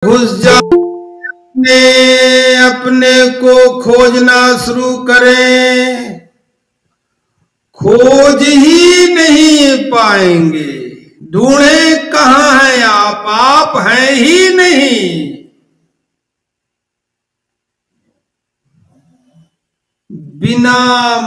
घुस जाने अपने को खोजना शुरू करें, खोज ही नहीं पाएंगे। ढूंढे कहाँ है आप हैं ही नहीं। बिना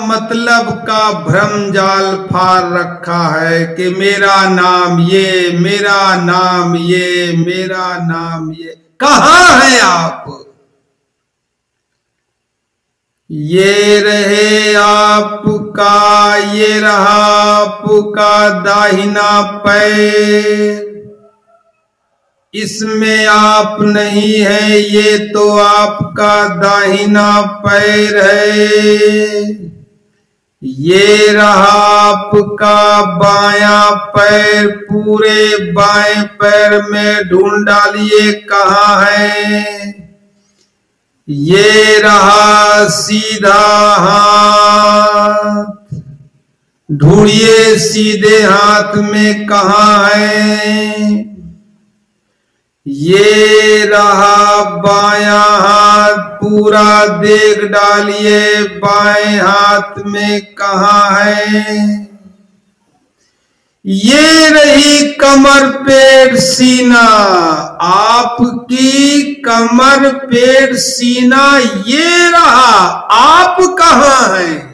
मतलब का भ्रम जाल फाड़ रखा है कि मेरा नाम ये, मेरा नाम ये, मेरा नाम ये। कहाँ है आप? ये रहे आपका, ये रहा आपका दाहिना पैर, इसमें आप नहीं है, ये तो आपका दाहिना पैर है। ये रहा आपका बायां पैर, पूरे बाएं पैर में ढूंढ डालिए कहाँ है। ये रहा सीधा हाथ, ढूंढिए सीधे हाथ में कहाँ है। ये रहा बायां हाथ, पूरा देख डालिए बाएं हाथ में कहाँ है। ये रही कमर पेट सीना, आपकी कमर पेट सीना ये रहा। आप कहाँ हैं?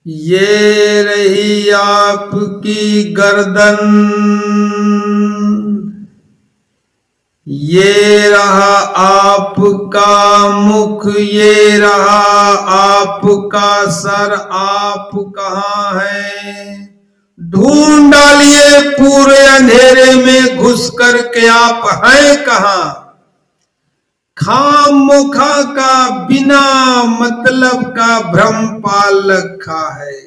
ये रही आपकी गर्दन, ये रहा आपका मुख, ये रहा आपका सर। आप कहाँ हैं? ढूंढ डालिए पूरे अंधेरे में घुस करके आप हैं कहाँ। खामोखा का बिना मतलब का भ्रम पाल रखा है।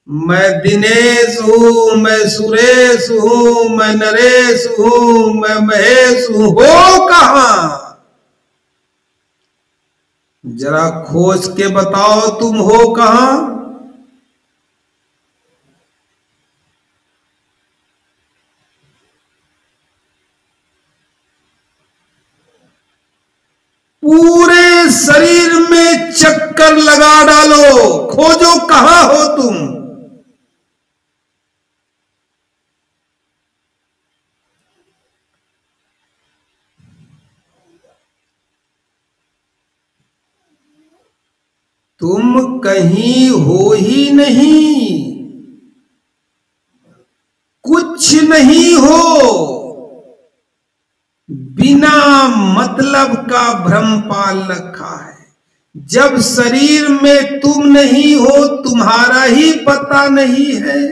मैं दिनेश हूं, मैं सुरेश हूं, मैं नरेश हूं, मैं महेश हूं। हो कहां? जरा खोज के बताओ तुम हो कहां। पूरे शरीर में चक्कर लगा डालो, खोजो कहां हो तुम। तुम कहीं हो ही नहीं, कुछ नहीं हो। बिना मतलब का भ्रम पाल रखा है। जब शरीर में तुम नहीं हो, तुम्हारा ही पता नहीं है,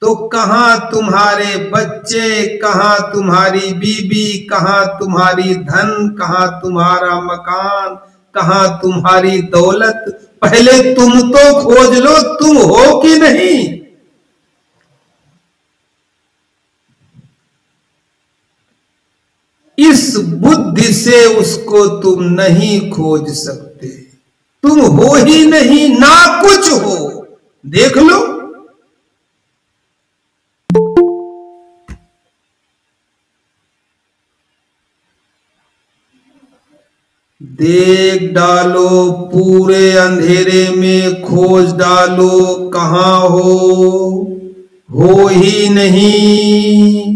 तो कहां तुम्हारे बच्चे, कहां तुम्हारी बीबी, कहां तुम्हारी धन, कहां तुम्हारा मकान, कहां तुम्हारी दौलत। पहले तुम तो खोज लो, तुम हो कि नहीं। इस बुद्धि से उसको तुम नहीं खोज सकते। तुम हो ही नहीं, ना कुछ हो। देख लो। देख डालो पूरे अंधेरे में, खोज डालो कहां हो ही नहीं।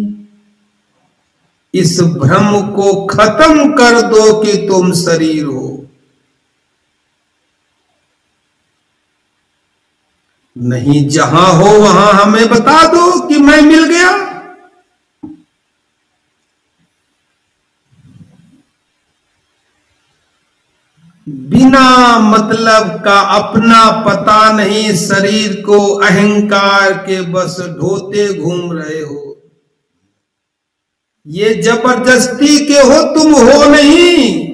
इस भ्रम को खत्म कर दो कि तुम शरीर हो। नहीं, जहां हो वहां हमें बता दो कि मैं मिल गया। बिना मतलब का अपना पता नहीं, शरीर को अहंकार के बस ढोते घूम रहे हो। ये जबरदस्ती के हो, तुम हो नहीं।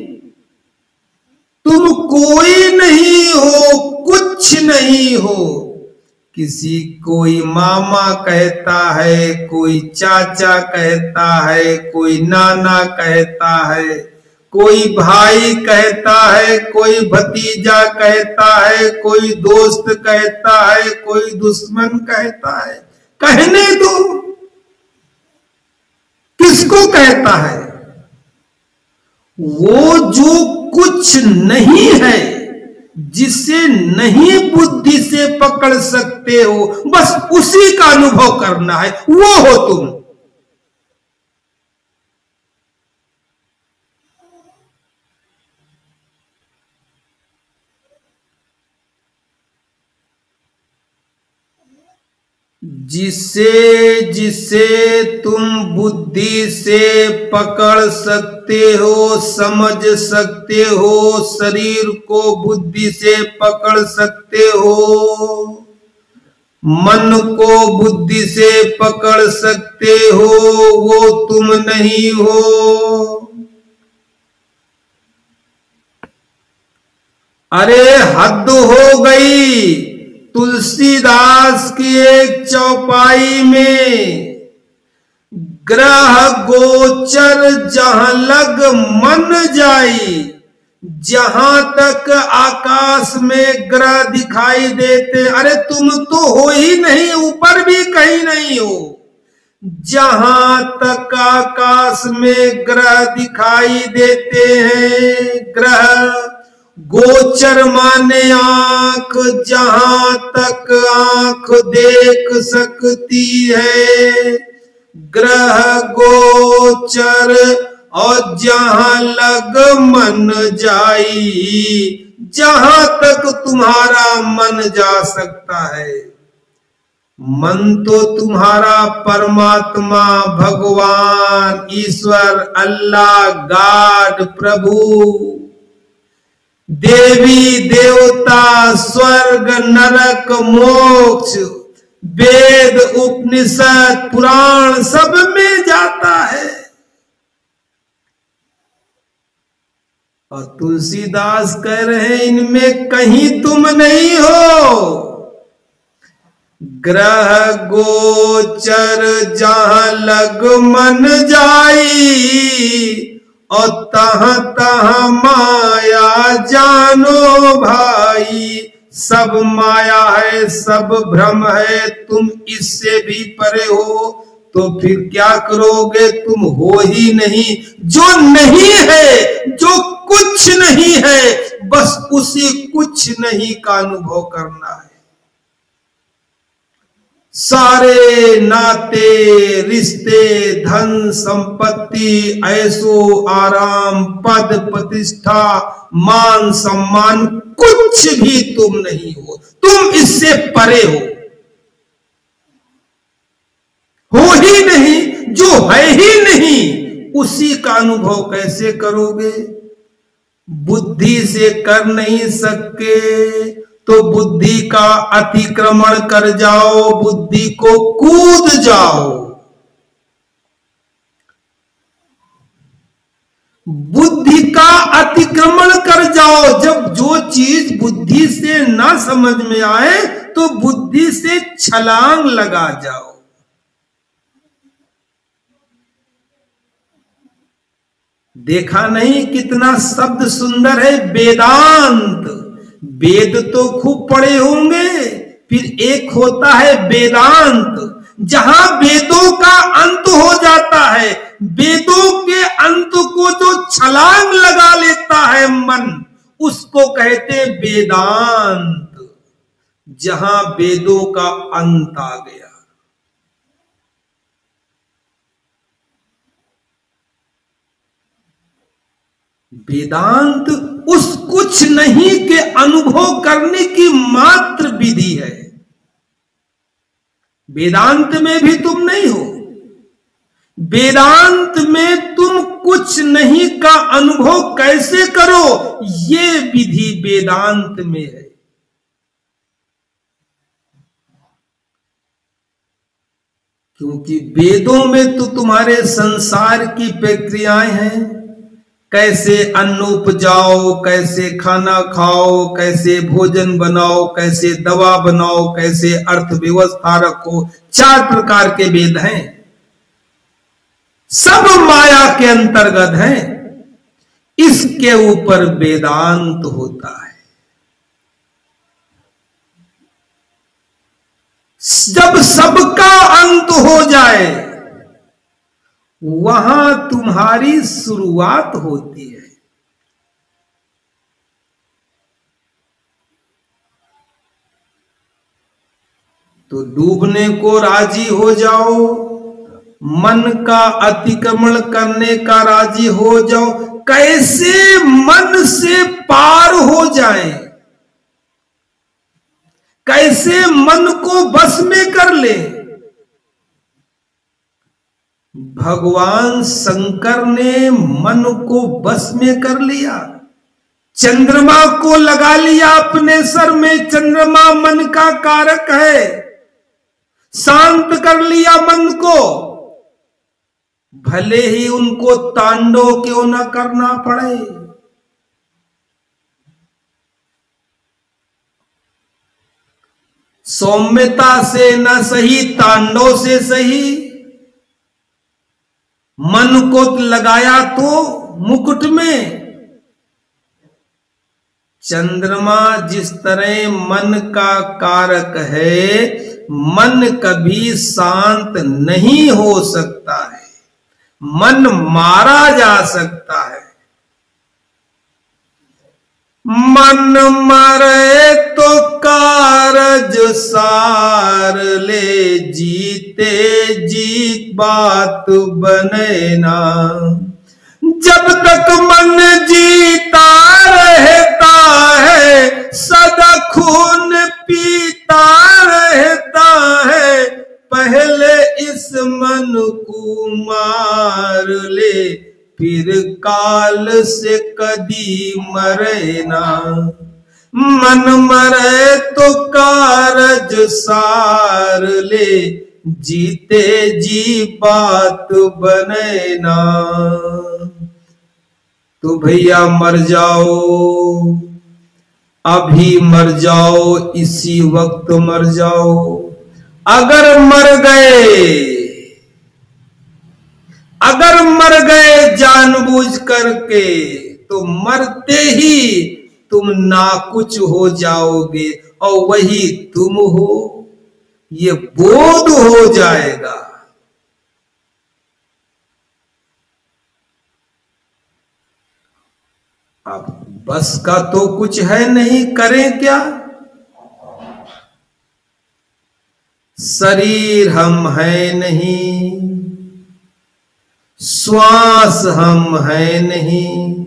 तुम कोई नहीं हो, कुछ नहीं हो। किसी कोई मामा कहता है, कोई चाचा कहता है, कोई नाना कहता है, कोई भाई कहता है, कोई भतीजा कहता है, कोई दोस्त कहता है, कोई दुश्मन कहता है। कहने दो। किसको कहता है? वो जो कुछ नहीं है, जिसे नहीं बुद्धि से पकड़ सकते हो, बस उसी का अनुभव करना है, वो हो तुम। जिसे जिसे तुम बुद्धि से पकड़ सकते हो, समझ सकते हो, शरीर को बुद्धि से पकड़ सकते हो, मन को बुद्धि से पकड़ सकते हो, वो तुम नहीं हो। अरे हद हो गई। तुलसीदास की एक चौपाई में, ग्रह गोचर जहां लग मन जाई, जहां तक आकाश में ग्रह दिखाई देते, अरे तुम तो हो ही नहीं, ऊपर भी कहीं नहीं हो। जहां तक आकाश में ग्रह दिखाई देते हैं, ग्रह गोचर माने आंख, जहां तक आंख देख सकती है, ग्रह गोचर, और जहां लग मन जाई, जहां तक तुम्हारा मन जा सकता है। मन तो तुम्हारा परमात्मा, भगवान, ईश्वर, अल्लाह, गॉड, प्रभु, देवी देवता, स्वर्ग नरक मोक्ष, वेद उपनिषद पुराण सब में जाता है। और तुलसीदास कह रहे हैं इनमें कहीं तुम नहीं हो। ग्रह गोचर जहां लग मन जाई, और तहां तहां माया जानो भाई। सब माया है, सब भ्रम है, तुम इससे भी परे हो, तो फिर क्या करोगे? तुम हो ही नहीं। जो नहीं है, जो कुछ नहीं है, बस उसी कुछ नहीं का अनुभव करना है। सारे नाते रिश्ते, धन संपत्ति, ऐशो आराम, पद प्रतिष्ठा, मान सम्मान, कुछ भी तुम नहीं हो, तुम इससे परे हो ही नहीं। जो है ही नहीं, उसी का अनुभव कैसे करोगे? बुद्धि से कर नहीं सकते, तो बुद्धि का अतिक्रमण कर जाओ, बुद्धि को कूद जाओ। बुद्धि का अतिक्रमण कर जाओ। जब जो चीज बुद्धि से ना समझ में आए, तो बुद्धि से छलांग लगा जाओ। देखा नहीं कितना शब्द सुंदर है, वेदांत। वेद तो खूब पढ़े होंगे, फिर एक होता है वेदांत, जहां वेदों का अंत हो जाता है। वेदों के अंत को जो छलांग लगा लेता है मन, उसको कहते वेदांत, जहां वेदों का अंत आ गया। वेदांत उस कुछ नहीं के अनुभव करने की मात्र विधि है। वेदांत में भी तुम नहीं हो। वेदांत में तुम कुछ नहीं का अनुभव कैसे करो, ये विधि वेदांत में है। क्योंकि वेदों में तो तुम्हारे संसार की प्रक्रियाएं हैं। कैसे अन्न उपजाओ, कैसे खाना खाओ, कैसे भोजन बनाओ, कैसे दवा बनाओ, कैसे अर्थव्यवस्था रखो, 4 प्रकार के वेद हैं। सब माया के अंतर्गत हैं। इसके ऊपर वेदांत होता है। जब सबका अंत हो जाए, वहां तुम्हारी शुरुआत होती है। तो डूबने को राजी हो जाओ, मन का अतिक्रमण करने का राजी हो जाओ। कैसे मन से पार हो जाए, कैसे मन को बस में कर ले। भगवान शंकर ने मन को बस में कर लिया, चंद्रमा को लगा लिया अपने सर में। चंद्रमा मन का कारक है, शांत कर लिया मन को, भले ही उनको तांडव क्यों न करना पड़े। सौम्यता से न सही, तांडव से सही। मन को लगाया तो मुकुट में। चंद्रमा जिस तरह मन का कारक है, मन कभी शांत नहीं हो सकता है, मन मारा जा सकता है। मन मरे तो कारज सार ले, जीते जी बात बने ना। जब तक मन जीता रहता है, सदा खून पीता रहता है। पहले इस मन को मार ले, फिर काल से कदी मरे ना। मन मरे तो कारज सार ले, जीते जी बात बने ना। तो भैया मर जाओ, अभी मर जाओ, इसी वक्त मर जाओ। अगर मर गए जानबूझ करके, तो मरते ही तुम नाकुच हो जाओगे और वही तुम हो, ये बोध हो जाएगा। अब बस का तो कुछ है नहीं, करें क्या। शरीर हम है नहीं, श्वास हम है नहीं।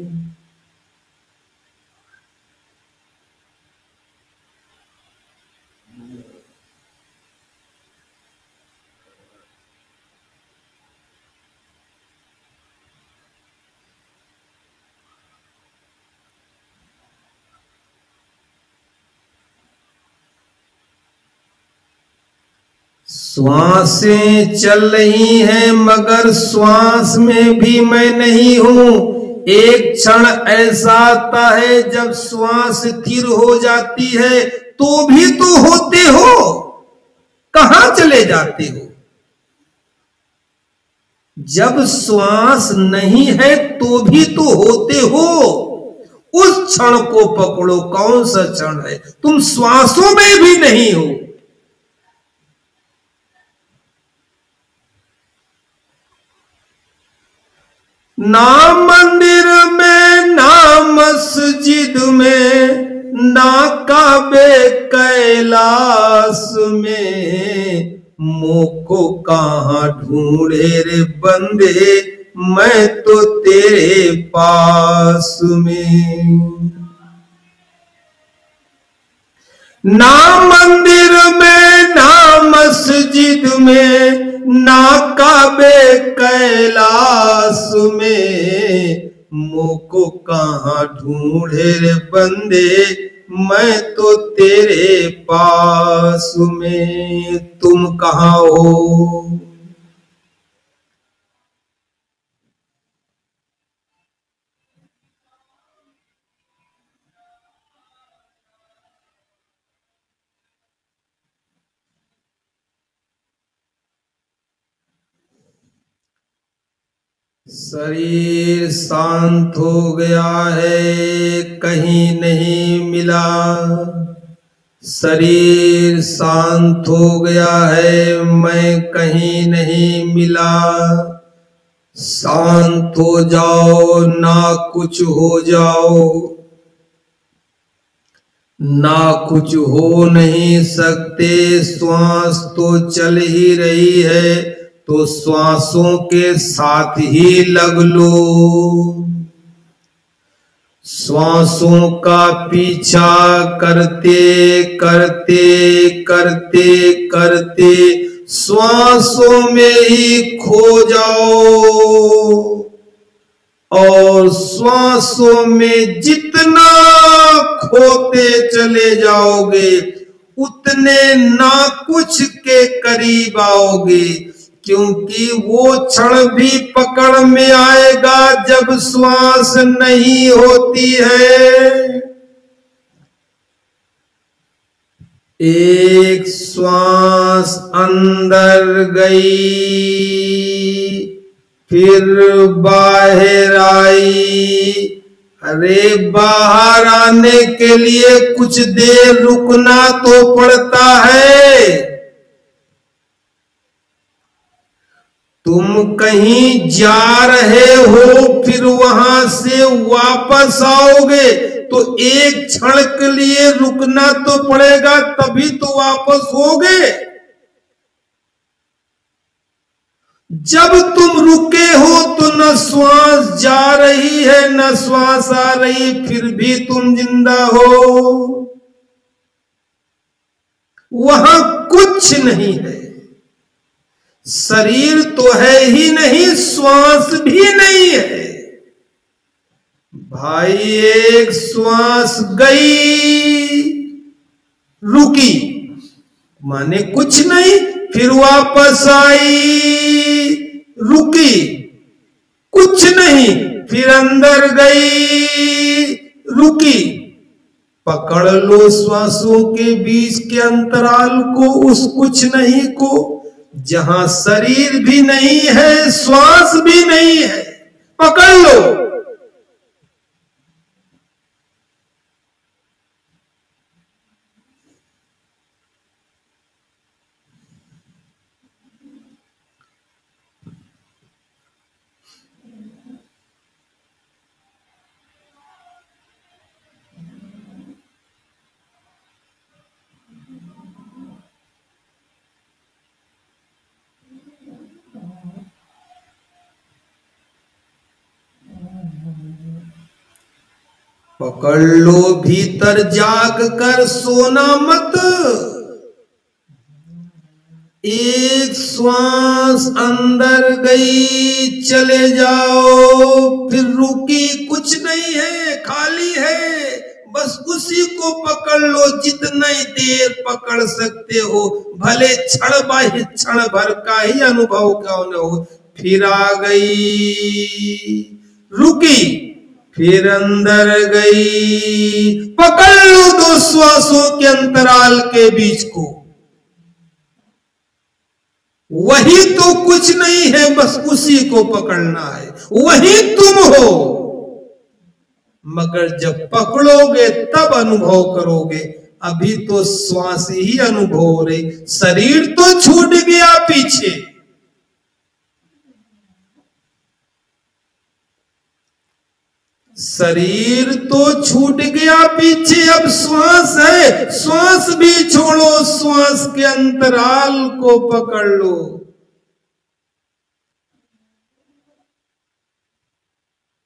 श्वासें चल रही हैं, मगर श्वास में भी मैं नहीं हूं। एक क्षण ऐसा आता है जब श्वास स्थिर हो जाती है, तो भी तो होते हो, कहां चले जाते हो। जब श्वास नहीं है तो भी तो होते हो, उस क्षण को पकड़ो। कौन सा क्षण है, तुम श्वासों में भी नहीं हो। ना मंदिर में, ना मस्जिद में, ना काबे कैलाश में। मोको कहां ढूंढे रे बंदे, मैं तो तेरे पास में। ना मंदिर में, ना मस्जिद में, ना काबे कैलाश में। मोको कहां ढूंढे रे बंदे, मैं तो तेरे पास में। तुम कहां हो। शरीर शांत हो गया है, कहीं नहीं मिला। शरीर शांत हो गया है, मैं कहीं नहीं मिला। शांत हो जाओ, ना कुछ हो जाओ। ना कुछ हो नहीं सकते, श्वास तो चल ही रही है, तो श्वासों के साथ ही लग लो। श्वासों का पीछा करते करते करते करते श्वासों में ही खो जाओ, और श्वासों में जितना खोते चले जाओगे उतने ना कुछ के करीब आओगे, क्योंकि वो क्षण भी पकड़ में आएगा जब श्वास नहीं होती है। एक श्वास अंदर गई, फिर बाहर आई। अरे बाहर आने के लिए कुछ देर रुकना तो पड़ता है। तुम कहीं जा रहे हो, फिर वहां से वापस आओगे, तो एक क्षण के लिए रुकना तो पड़ेगा, तभी तो वापस होगे। जब तुम रुके हो तो न श्वास जा रही है न श्वास आ रही, फिर भी तुम जिंदा हो। वहां कुछ नहीं है, शरीर तो है ही नहीं, श्वास भी नहीं है। भाई एक श्वास गई, रुकी, माने कुछ नहीं, फिर वापस आई, रुकी, कुछ नहीं, फिर अंदर गई, रुकी। पकड़ लो श्वासों के बीच के अंतराल को, उस कुछ नहीं को, जहां शरीर भी नहीं है, श्वास भी नहीं है, पकड़ लो। पकड़ लो, भीतर जाग कर सोना मत। एक श्वास अंदर गई, चले जाओ, फिर रुकी, कुछ नहीं है, खाली है, बस उसी को पकड़ लो जितनी देर पकड़ सकते हो, भले क्षण भर का ही अनुभव क्यों न हो। फिर आ गई, रुकी, फिर अंदर गई, पकड़ लो दो श्वासों के अंतराल के बीच को। वही तो कुछ नहीं है, बस उसी को पकड़ना है, वही तुम हो। मगर जब पकड़ोगे तब अनुभव करोगे, अभी तो श्वास ही अनुभव हो रही, शरीर तो छूट गया पीछे। शरीर तो छूट गया पीछे, अब श्वास है, श्वास भी छोड़ो, श्वास के अंतराल को पकड़ लो।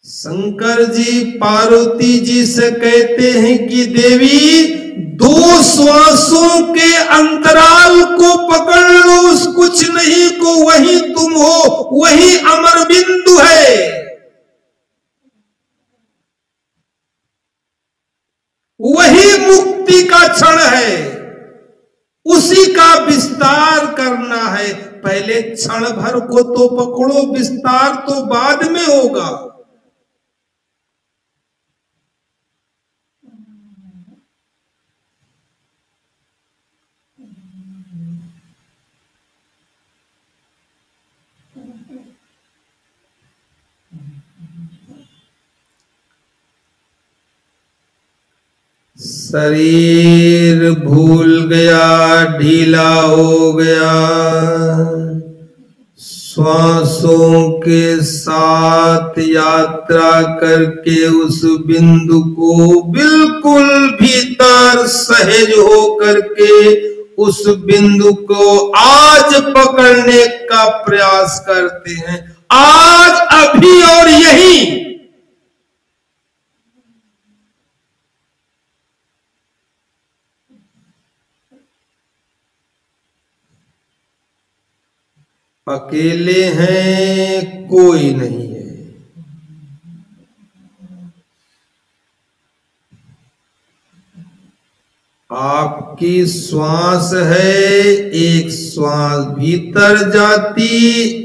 शंकर जी पार्वती जी से कहते हैं कि देवी, दो श्वासों के अंतराल को पकड़ लो, उस कुछ नहीं को, वही तुम हो, वही अमर बिंदु है, वही मुक्ति का क्षण है, उसी का विस्तार करना है। पहले क्षण भर को तो पकड़ो, विस्तार तो बाद में होगा। शरीर भूल गया, ढीला हो गया, श्वासों के साथ यात्रा करके उस बिंदु को बिल्कुल भीतर सहज हो करके उस बिंदु को आज पकड़ने का प्रयास करते हैं, आज, अभी और यही। अकेले हैं, कोई नहीं है। आपकी श्वास है, एक श्वास भीतर जाती,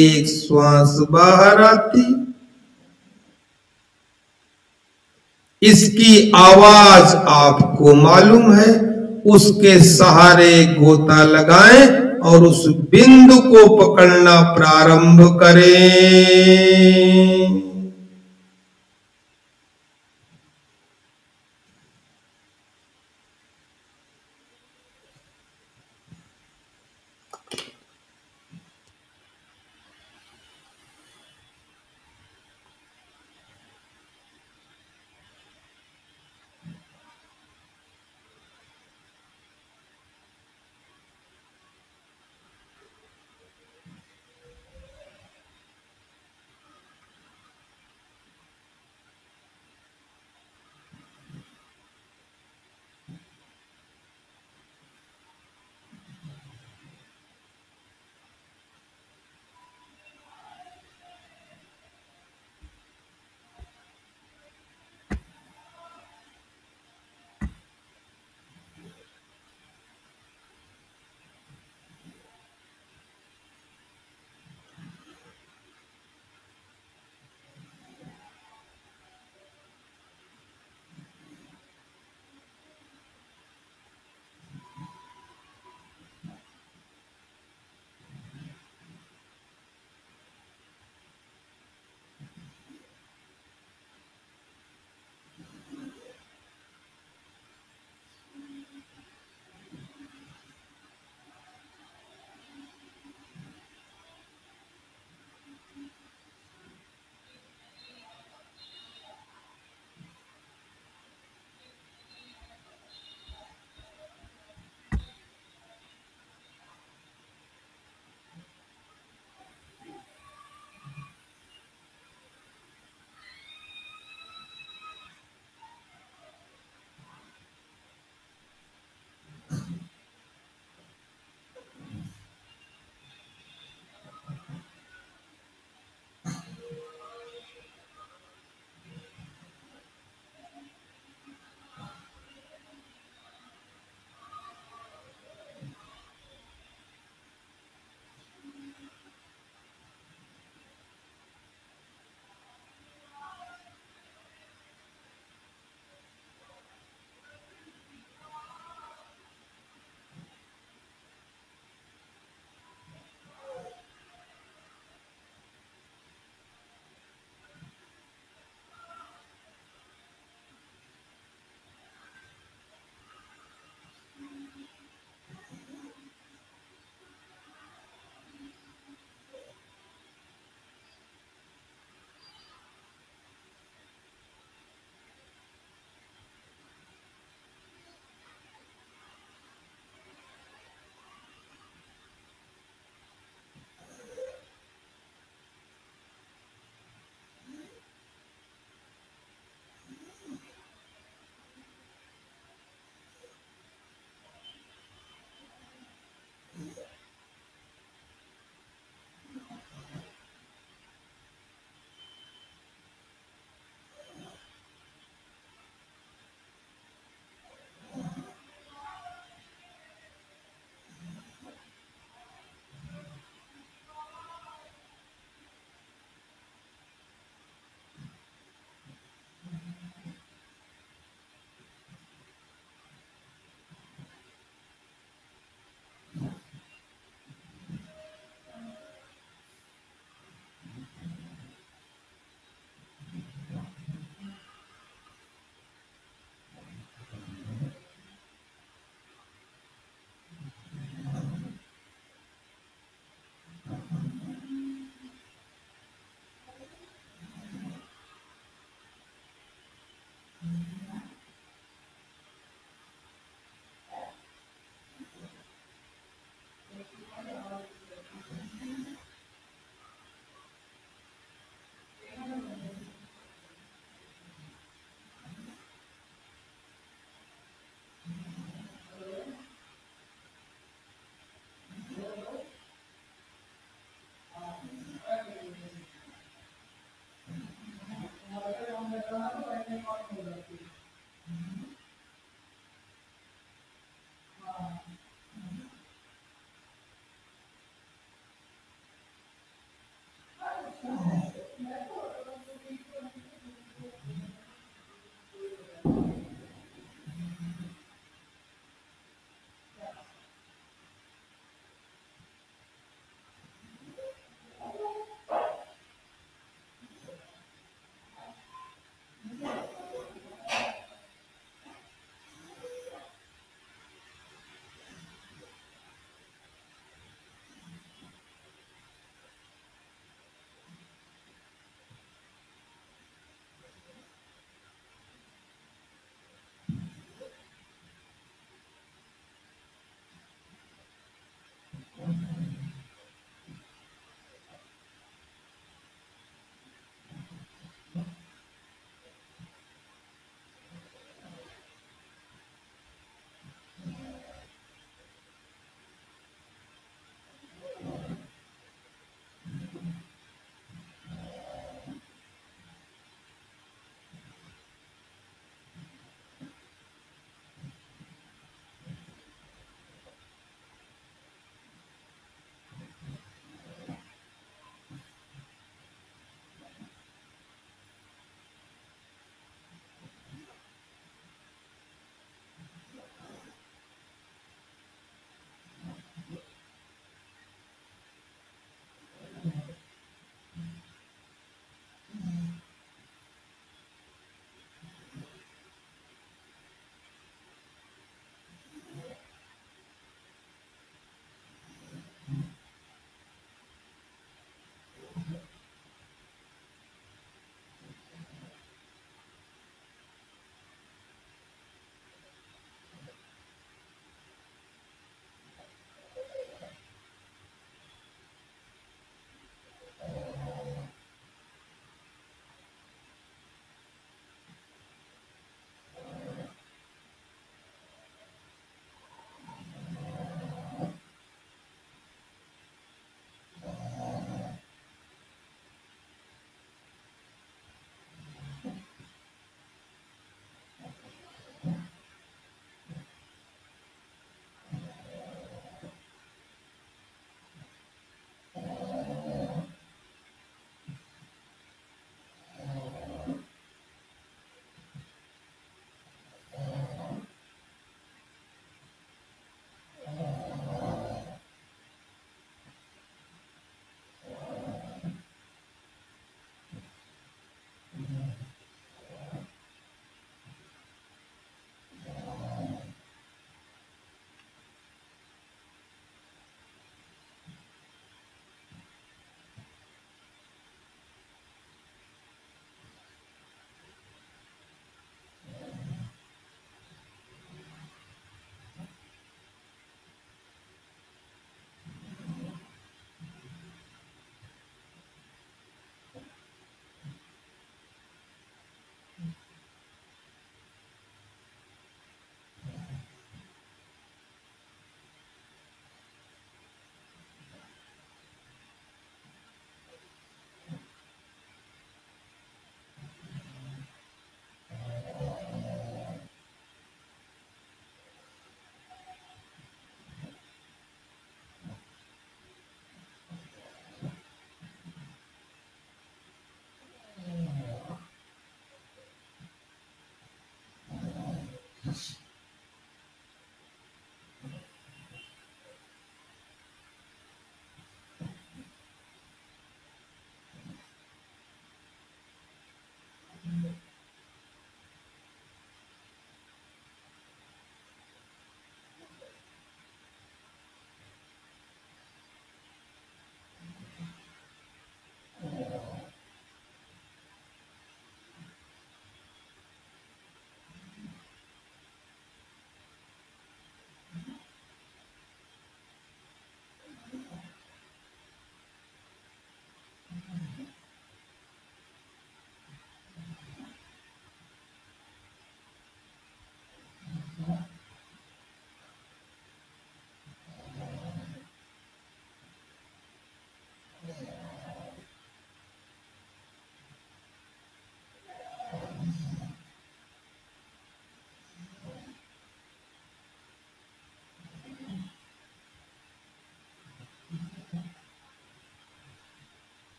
एक श्वास बाहर आती। इसकी आवाज आपको मालूम है, उसके सहारे गोता लगाएं और उस बिंदु को पकड़ना प्रारंभ करें।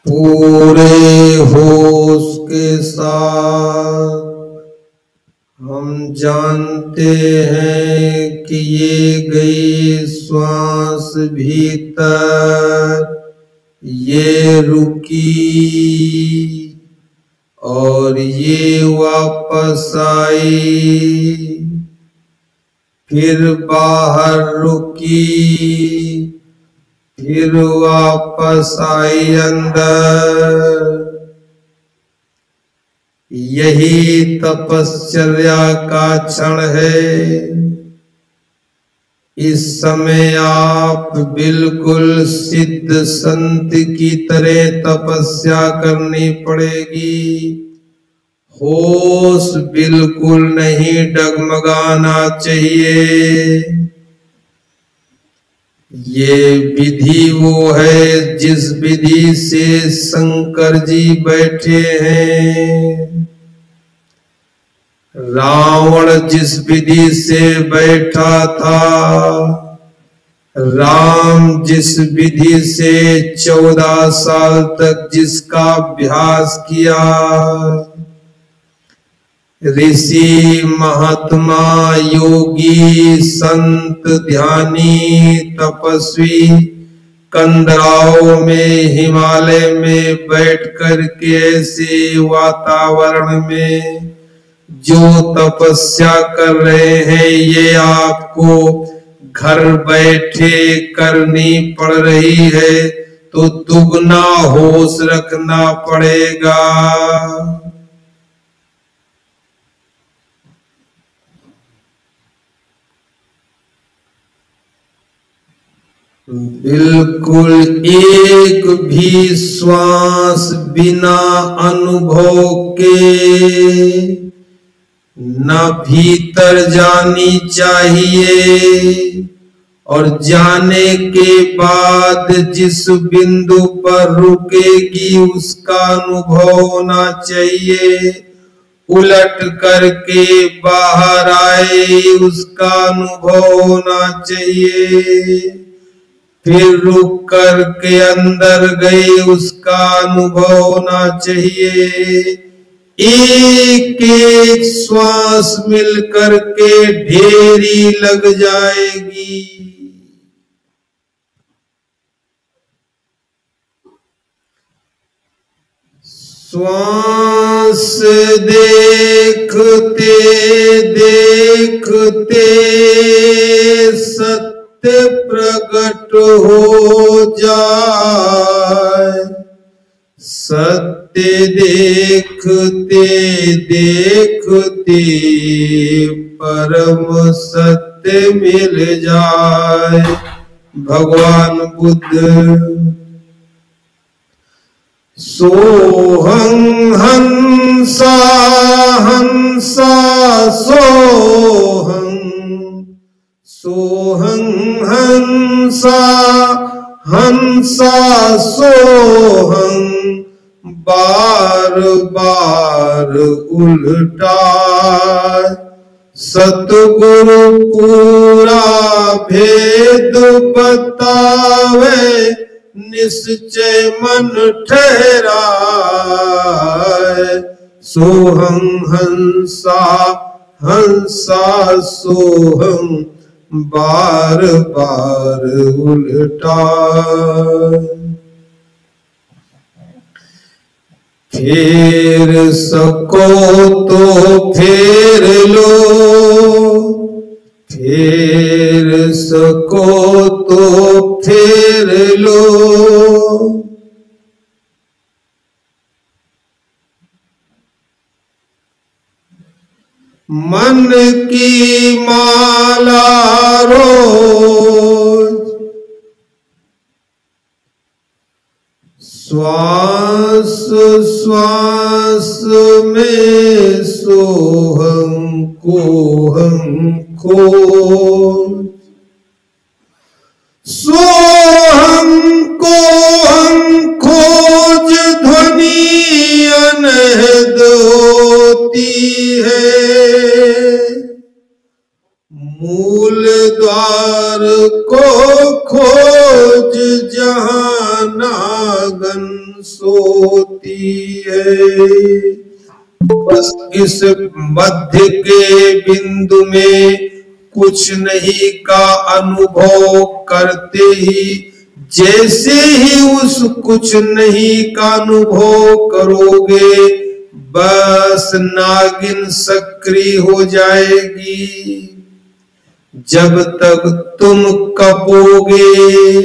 पूरे होश के साथ हम जानते हैं कि ये गई श्वास भीतर, ये रुकी और ये वापस आई, फिर बाहर रुकी, फिर वापस आई अंदर। यही तपश्चर्या का क्षण है। इस समय आप बिल्कुल सिद्ध संत की तरह तपस्या करनी पड़ेगी। होश बिल्कुल नहीं डगमगाना चाहिए। ये विधि वो है जिस विधि से शंकर जी बैठे हैं। रावण जिस विधि से बैठा था, राम जिस विधि से 14 साल तक जिसका अभ्यास किया, ऋषि महात्मा योगी संत ध्यानी तपस्वी कंदराओं में हिमालय में बैठ कर के ऐसे वातावरण में जो तपस्या कर रहे हैं, ये आपको घर बैठे करनी पड़ रही है, तो दुगना होश रखना पड़ेगा। बिल्कुल एक भी श्वास बिना अनुभव के न भीतर जानी चाहिए, और जाने के बाद जिस बिंदु पर रुकेगी उसका अनुभव होना चाहिए। उलट करके बाहर आए उसका अनुभव होना चाहिए। फिर रुक कर के अंदर गए उसका अनुभव होना चाहिए। एक एक श्वास मिल कर के ढेरी लग जाएगी। श्वास देखते देखते सत्य प्रकट हो जाए, सत्य देखते देखते परम सत्य मिल जाए। भगवान बुद्ध सोहं हंसा हंसा सोहं, सोहं हंसा हंसा सोहं, बार बार उल्टा सतगुरु पूरा भेद बतावे, निश्चय मन ठहराए। सोहं हंसा हंसा सोहं, बार बार उल्टा। फेर सको तो फेर लो, फेर सको तो फेर लो। मन की माला रोज श्वास श्वास में सोहं कोहं खोज, सोहं कोहं खोज ध्वनि अनहद होती है। मूल द्वार को खोज जहां नागन सो है। बस इस मध्य के बिंदु में कुछ नहीं का अनुभव करते ही जैसे ही उस कुछ नहीं का अनुभव करोगे, बस नागिन सक्रिय हो जाएगी। जब तक तुम कपोगे,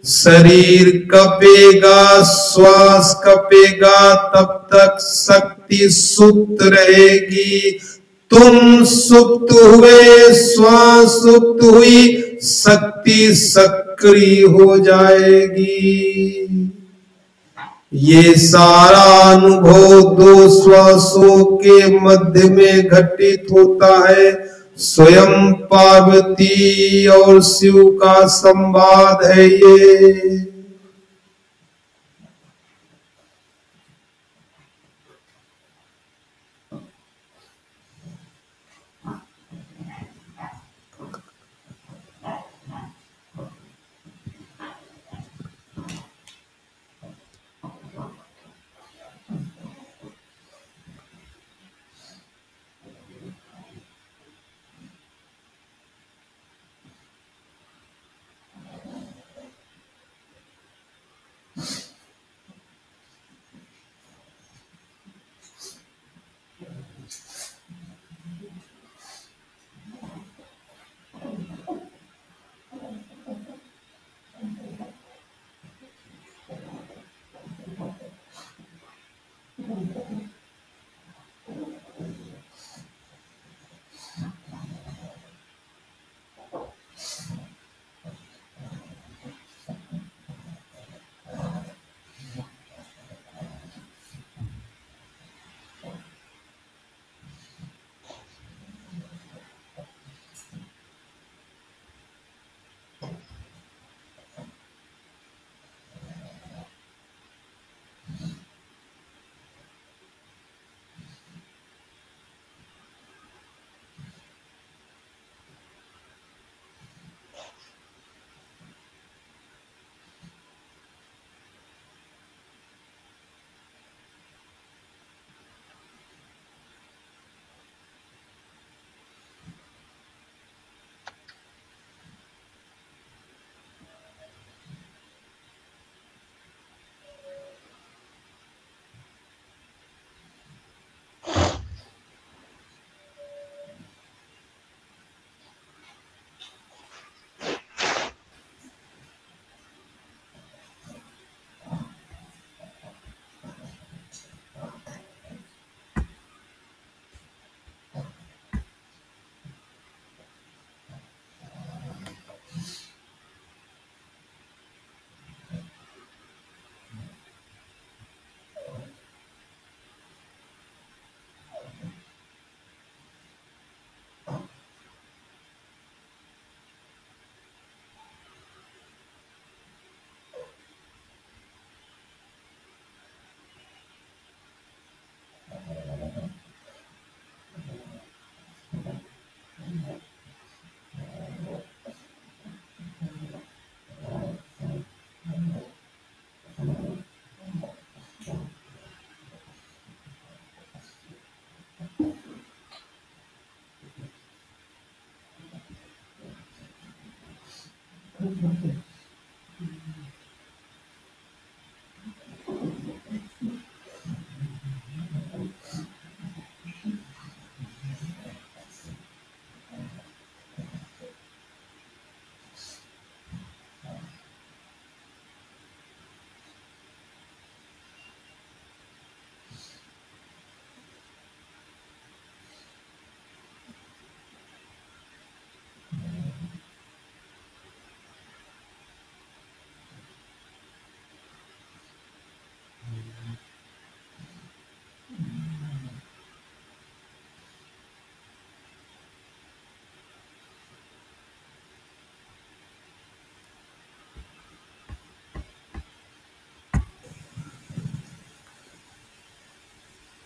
शरीर कपेगा, श्वास कपेगा, तब तक शक्ति सुप्त रहेगी। तुम सुप्त हुए, श्वास सुप्त हुई, शक्ति सक्रिय हो जाएगी। ये सारा अनुभव दो श्वासों के मध्य में घटित होता है। स्वयं पार्वती और शिव का संवाद है ये।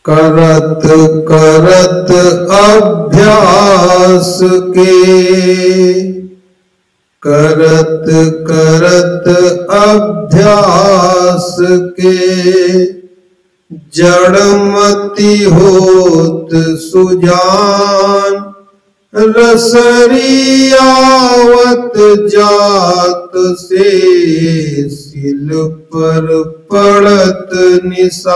करत करत अभ्यास के, करत करत अभ्यास के, जड़मति होत सुजान, रसरियावत जात से सिल पर पड़त निशान।